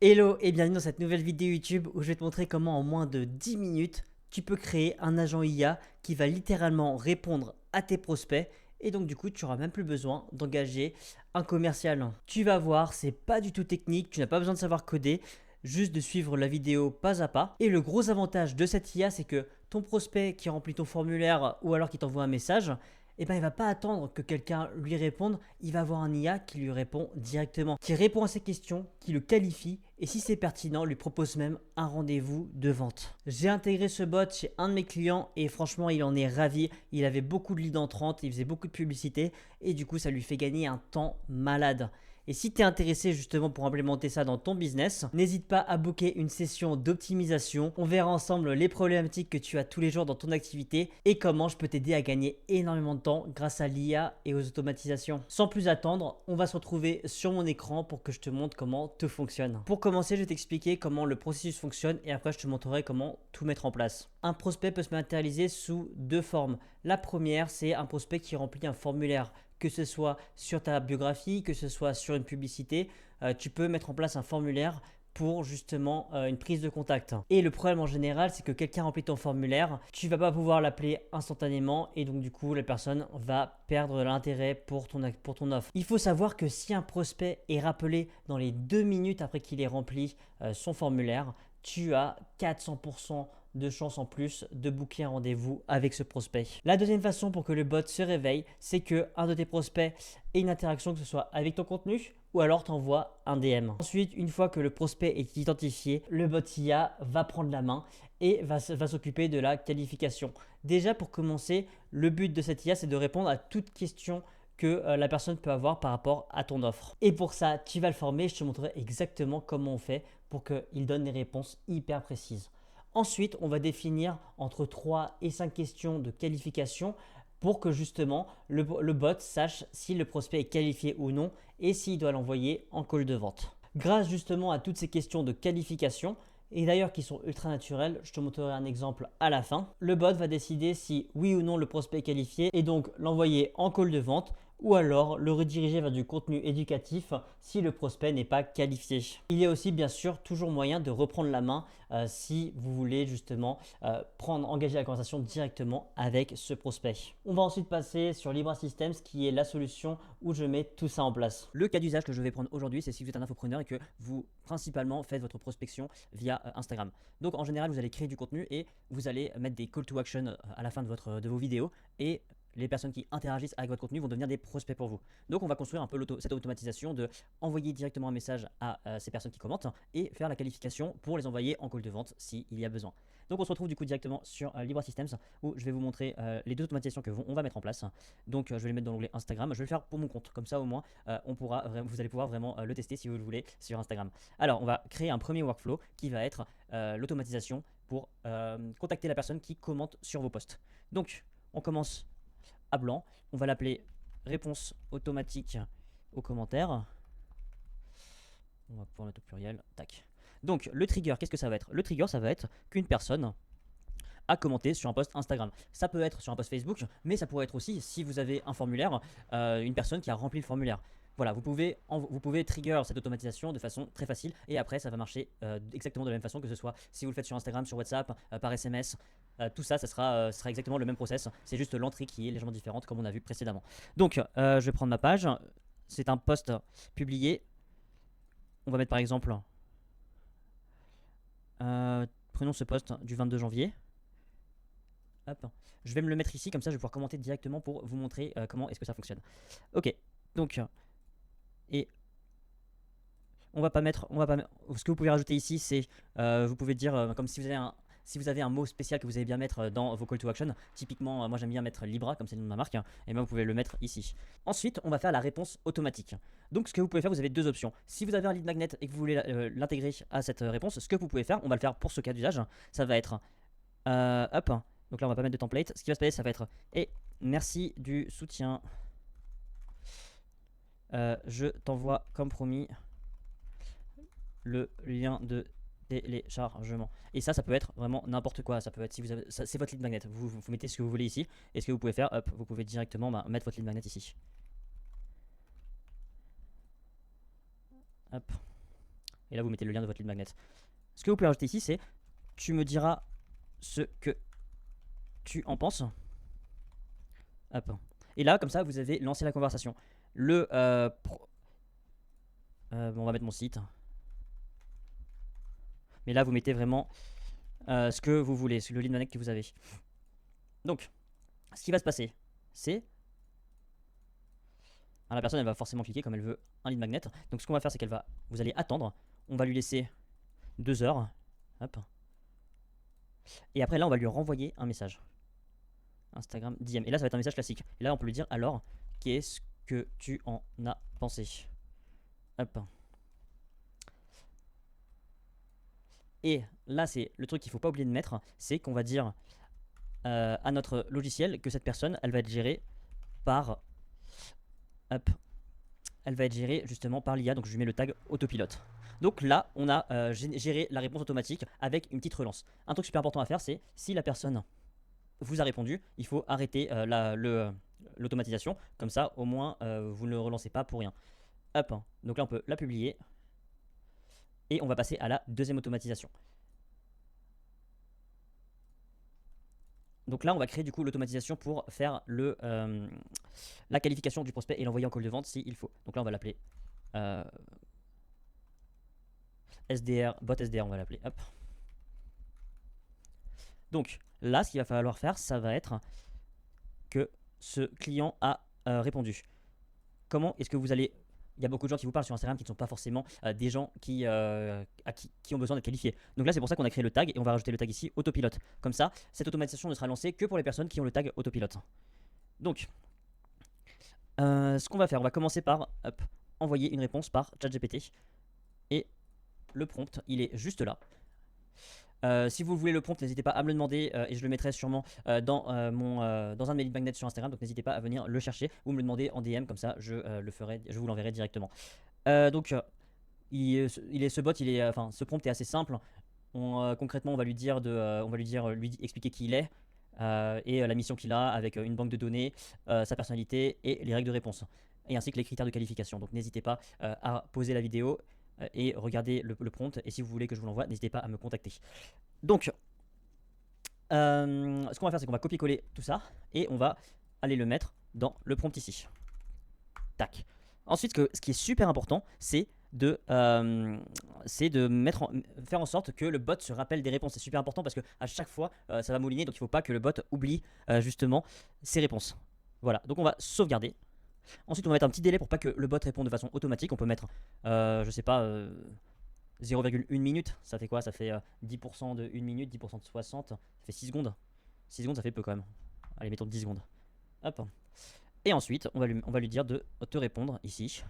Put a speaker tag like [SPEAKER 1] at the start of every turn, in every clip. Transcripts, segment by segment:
[SPEAKER 1] Hello et bienvenue dans cette nouvelle vidéo YouTube où je vais te montrer comment en moins de 10 minutes tu peux créer un agent IA qui va littéralement répondre à tes prospects et donc du coup tu n'auras même plus besoin d'engager un commercial. Tu vas voir, c'est pas du tout technique, tu n'as pas besoin de savoir coder, juste de suivre la vidéo pas à pas. Et le gros avantage de cette IA, c'est que ton prospect qui remplit ton formulaire ou alors qui t'envoie un message, eh ben, il va pas attendre que quelqu'un lui réponde, il va avoir un IA qui lui répond directement, qui répond à ses questions, qui le qualifie et si c'est pertinent, lui propose même un rendez-vous de vente. J'ai intégré ce bot chez un de mes clients et franchement, il en est ravi. Il avait beaucoup de leads entrantes, il faisait beaucoup de publicité et du coup, ça lui fait gagner un temps malade. Et si tu es intéressé justement pour implémenter ça dans ton business, n'hésite pas à booker une session d'optimisation. On verra ensemble les problématiques que tu as tous les jours dans ton activité et comment je peux t'aider à gagner énormément de temps grâce à l'IA et aux automatisations. Sans plus attendre, on va se retrouver sur mon écran pour que je te montre comment tout fonctionne. Pour commencer, je vais t'expliquer comment le processus fonctionne et après je te montrerai comment tout mettre en place. Un prospect peut se matérialiser sous deux formes. La première, c'est un prospect qui remplit un formulaire, que ce soit sur ta biographie, que ce soit sur une publicité, tu peux mettre en place un formulaire pour justement une prise de contact. Et le problème en général, c'est que quelqu'un remplit ton formulaire, tu vas pas pouvoir l'appeler instantanément et donc du coup la personne va perdre l'intérêt pour ton offre. Il faut savoir que si un prospect est rappelé dans les 2 minutes après qu'il ait rempli son formulaire, tu as 400% de chances en plus de booker un rendez-vous avec ce prospect. La deuxième façon pour que le bot se réveille, c'est que un de tes prospects ait une interaction, que ce soit avec ton contenu ou alors t'envoie un DM. Ensuite, une fois que le prospect est identifié, le bot IA va prendre la main et va s'occuper de la qualification. Déjà pour commencer, le but de cette IA, c'est de répondre à toute question que la personne peut avoir par rapport à ton offre. Et pour ça, tu vas le former, je te montrerai exactement comment on fait pour qu'il donne des réponses hyper précises. Ensuite, on va définir entre 3 et 5 questions de qualification pour que justement le bot sache si le prospect est qualifié ou non et s'il doit l'envoyer en call de vente. Grâce justement à toutes ces questions de qualification, et d'ailleurs qui sont ultra naturelles, je te montrerai un exemple à la fin, le bot va décider si oui ou non le prospect est qualifié et donc l'envoyer en call de vente ou alors le rediriger vers du contenu éducatif si le prospect n'est pas qualifié. Il y a aussi bien sûr toujours moyen de reprendre la main si vous voulez justement engager la conversation directement avec ce prospect. On va ensuite passer sur Libra Systems qui est la solution où je mets tout ça en place. Le cas d'usage que je vais prendre aujourd'hui, c'est si vous êtes un infopreneur et que vous principalement faites votre prospection via Instagram. Donc en général, vous allez créer du contenu et vous allez mettre des call to action à la fin de vos vidéos et les personnes qui interagissent avec votre contenu vont devenir des prospects pour vous. Donc on va construire un peu cette automatisation de envoyer directement un message à ces personnes qui commentent et faire la qualification pour les envoyer en call de vente s'il y a besoin. Donc on se retrouve du coup directement sur Libra Systems où je vais vous montrer les deux automatisations on va mettre en place. Donc je vais les mettre dans l'onglet Instagram. Je vais le faire pour mon compte, comme ça au moins vous allez pouvoir vraiment le tester si vous le voulez sur Instagram. Alors on va créer un premier workflow qui va être l'automatisation pour contacter la personne qui commente sur vos posts. Donc on commence à blanc, on va l'appeler réponse automatique aux commentaires. On va pouvoir mettre au pluriel, tac. Donc le trigger, qu'est-ce que ça va être? Le trigger, ça va être qu'une personne a commenté sur un post Instagram. Ça peut être sur un post Facebook, mais ça pourrait être aussi, si vous avez un formulaire, une personne qui a rempli le formulaire. Voilà, vous pouvez trigger cette automatisation de façon très facile et après ça va marcher exactement de la même façon que ce soit si vous le faites sur Instagram, sur WhatsApp, par SMS, tout ça, ça sera exactement le même process. C'est juste l'entrée qui est légèrement différente comme on a vu précédemment. Donc je vais prendre ma page, c'est un post publié. On va mettre par exemple, prenons ce post du 22 janvier. Hop. Je vais me le mettre ici, comme ça je vais pouvoir commenter directement pour vous montrer comment est-ce que ça fonctionne. Ok, donc et on va pas mettre, ce que vous pouvez rajouter ici, c'est vous pouvez dire comme si vous avez un mot spécial que vous allez bien mettre dans vos call to action. Typiquement, moi j'aime bien mettre Libra comme c'est le nom de ma marque, et bien vous pouvez le mettre ici. Ensuite, on va faire la réponse automatique. Donc ce que vous pouvez faire, vous avez deux options. Si vous avez un lead magnet et que vous voulez l'intégrer à cette réponse, ce que vous pouvez faire, on va le faire pour ce cas d'usage, ça va être hop. Donc là, on va pas mettre de template. Ce qui va se passer, ça va être merci du soutien. Je t'envoie comme promis le lien de téléchargement. Et ça peut être vraiment n'importe quoi. Ça peut être si vous avez, c'est votre lead magnet. Vous mettez ce que vous voulez ici. Et ce que vous pouvez faire, hop, vous pouvez directement mettre votre lead magnet ici. Hop. Et là, vous mettez le lien de votre lead magnet. Ce que vous pouvez rajouter ici, c'est tu me diras ce que tu en penses. Hop. Et là, comme ça, vous avez lancé la conversation. Bon, on va mettre mon site. Mais là, vous mettez vraiment ce que vous voulez, le lead magnet que vous avez. Donc, ce qui va se passer, c'est... Alors, la personne, elle va forcément cliquer comme elle veut un lead magnet. Donc, ce qu'on va faire, c'est vous allez attendre. On va lui laisser 2 heures. Hop. Et après, là, on va lui renvoyer un message. Instagram DM. Et là, ça va être un message classique. Et là, on peut lui dire alors, qu'est-ce que tu en as pensé? Hop. Et là, c'est le truc qu'il ne faut pas oublier de mettre, c'est qu'on va dire à notre logiciel que cette personne, elle va être gérée par... Hop. Elle va être gérée justement par l'IA, donc je lui mets le tag autopilote. Donc là, on a géré la réponse automatique avec une petite relance. Un truc super important à faire, c'est si la personne vous a répondu, il faut arrêter l'automatisation. Comme ça, au moins, vous ne le relancez pas pour rien. Hop. Donc là, on peut la publier. Et on va passer à la deuxième automatisation. Donc là, on va créer du coup l'automatisation pour faire la qualification du prospect et l'envoyer en call de vente s'il faut. Donc là, on va l'appeler SDR, bot SDR, on va l'appeler. Hop. Donc là, ce qu'il va falloir faire, ça va être que ce client a répondu. Comment est-ce que vous allez... Il y a beaucoup de gens qui vous parlent sur Instagram qui ne sont pas forcément des gens qui ont besoin d'être qualifiés. Donc là, c'est pour ça qu'on a créé le tag et on va rajouter le tag ici, autopilote. Comme ça, cette automatisation ne sera lancée que pour les personnes qui ont le tag autopilote. Donc, ce qu'on va faire, on va commencer par envoyer une réponse par ChatGPT. Et le prompt, il est juste là. Si vous voulez le prompt, n'hésitez pas à me le demander et je le mettrai sûrement dans un de mes lead magnets sur Instagram. Donc n'hésitez pas à venir le chercher ou me le demander en DM, comme ça je vous l'enverrai directement. Donc ce bot, ce prompt est assez simple. Concrètement, on va lui dire lui expliquer qui il est et la mission qu'il a avec une banque de données, sa personnalité et les règles de réponse, et ainsi que les critères de qualification. Donc n'hésitez pas à poser la vidéo et regarder le prompt, et si vous voulez que je vous l'envoie, n'hésitez pas à me contacter. Donc ce qu'on va faire, c'est qu'on va copier-coller tout ça et on va aller le mettre dans le prompt ici. Tac. Ensuite, ce qui est super important, c'est de faire en sorte que le bot se rappelle des réponses. C'est super important parce que à chaque fois, ça va mouliner, donc il ne faut pas que le bot oublie justement ses réponses. Voilà, donc on va sauvegarder. Ensuite, on va mettre un petit délai pour pas que le bot réponde de façon automatique. On peut mettre, je sais pas, 0,1 minute. Ça fait quoi? Ça fait 10% de 1 minute, 10% de 60. Ça fait 6 secondes. 6 secondes, ça fait peu quand même. Allez, mettons 10 secondes. Hop. Et ensuite, on va lui dire de te répondre ici.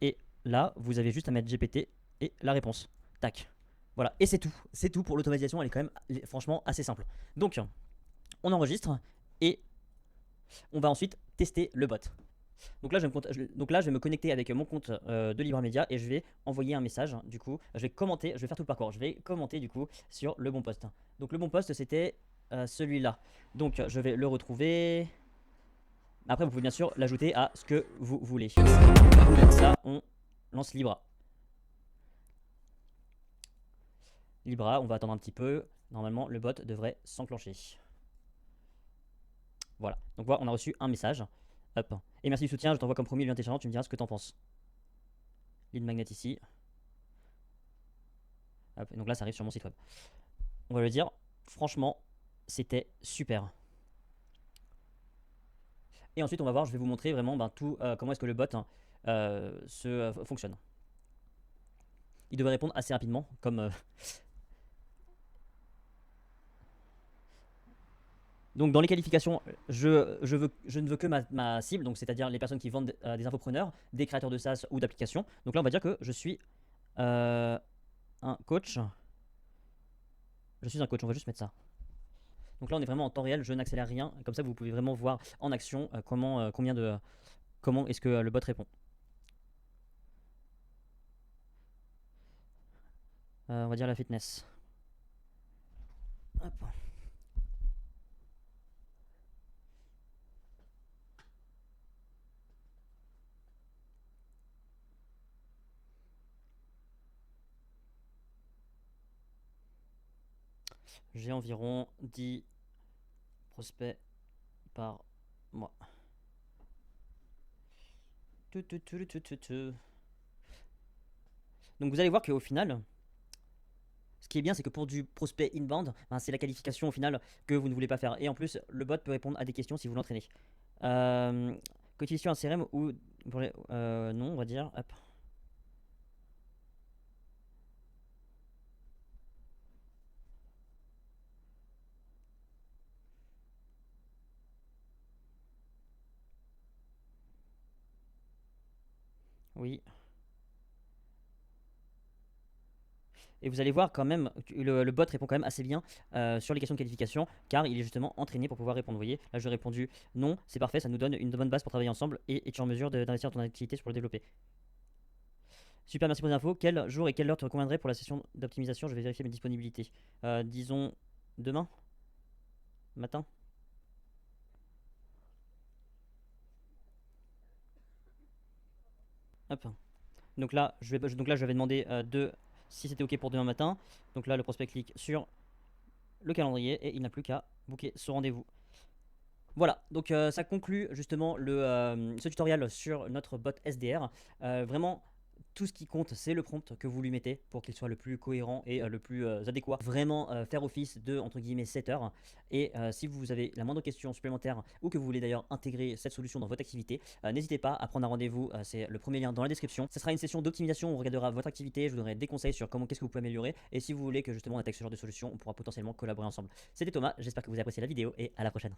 [SPEAKER 1] Et là, vous avez juste à mettre GPT et la réponse. Tac. Voilà, et c'est tout. C'est tout pour l'automatisation, elle est quand même franchement assez simple. Donc, on enregistre et on va ensuite tester le bot. Donc là, je vais me connecter avec mon compte de Libre Média et je vais envoyer un message. Du coup, je vais commenter, je vais faire tout le parcours. Je vais commenter du coup sur le bon post. Donc le bon post, c'était celui-là. Donc je vais le retrouver. Après, vous pouvez bien sûr l'ajouter à ce que vous voulez. Comme ça, on lance Libra. Libra, on va attendre un petit peu. Normalement, le bot devrait s'enclencher. Voilà. Donc voilà, on a reçu un message. Hop. Et merci du soutien, je t'envoie comme promis le lien téléchargement, tu me diras ce que t'en penses. Lead magnet ici. Hop. Et donc là, ça arrive sur mon site web. On va le dire, franchement, c'était super. Et ensuite, on va voir, je vais vous montrer vraiment tout comment est-ce que le bot fonctionne. Il devrait répondre assez rapidement, comme... Donc dans les qualifications, je ne veux que ma cible, donc c'est-à-dire les personnes qui vendent des infopreneurs, des créateurs de SaaS ou d'applications. Donc là, on va dire que je suis un coach. Je suis un coach, on va juste mettre ça. Donc là, on est vraiment en temps réel, je n'accélère rien. Comme ça, vous pouvez vraiment voir en action comment est-ce que le bot répond. On va dire la fitness. Hop. J'ai environ 10 prospects par mois. Donc vous allez voir qu'au final, ce qui est bien, c'est que pour du prospect inbound, ben, c'est la qualification au final que vous ne voulez pas faire. Et en plus, le bot peut répondre à des questions si vous l'entraînez. Qu'utilise-tu un CRM ou pour les, non, on va dire. Hop. Oui. Et vous allez voir quand même, le bot répond quand même assez bien sur les questions de qualification, car il est justement entraîné pour pouvoir répondre. Vous voyez, là j'ai répondu non, c'est parfait, ça nous donne une bonne base pour travailler ensemble et es-tu en mesure d'investir dans ton activité pour le développer. Super, merci pour les infos. Quel jour et quelle heure te conviendrait pour la session d'optimisation? Je vais vérifier mes disponibilités. Disons demain matin. Hop. Donc là, je vais demander si c'était OK pour demain matin. Donc là, le prospect clique sur le calendrier et il n'a plus qu'à booker ce rendez-vous. Voilà, donc ça conclut justement ce tutoriel sur notre bot SDR. Vraiment, tout ce qui compte, c'est le prompt que vous lui mettez pour qu'il soit le plus cohérent et le plus adéquat. Vraiment faire office de, entre guillemets, setter. Et si vous avez la moindre question supplémentaire ou que vous voulez d'ailleurs intégrer cette solution dans votre activité, n'hésitez pas à prendre un rendez-vous. C'est le premier lien dans la description. Ce sera une session d'optimisation où on regardera votre activité. Je vous donnerai des conseils sur qu'est-ce que vous pouvez améliorer. Et si vous voulez que justement on intègre ce genre de solution, on pourra potentiellement collaborer ensemble. C'était Thomas, j'espère que vous avez apprécié la vidéo et à la prochaine.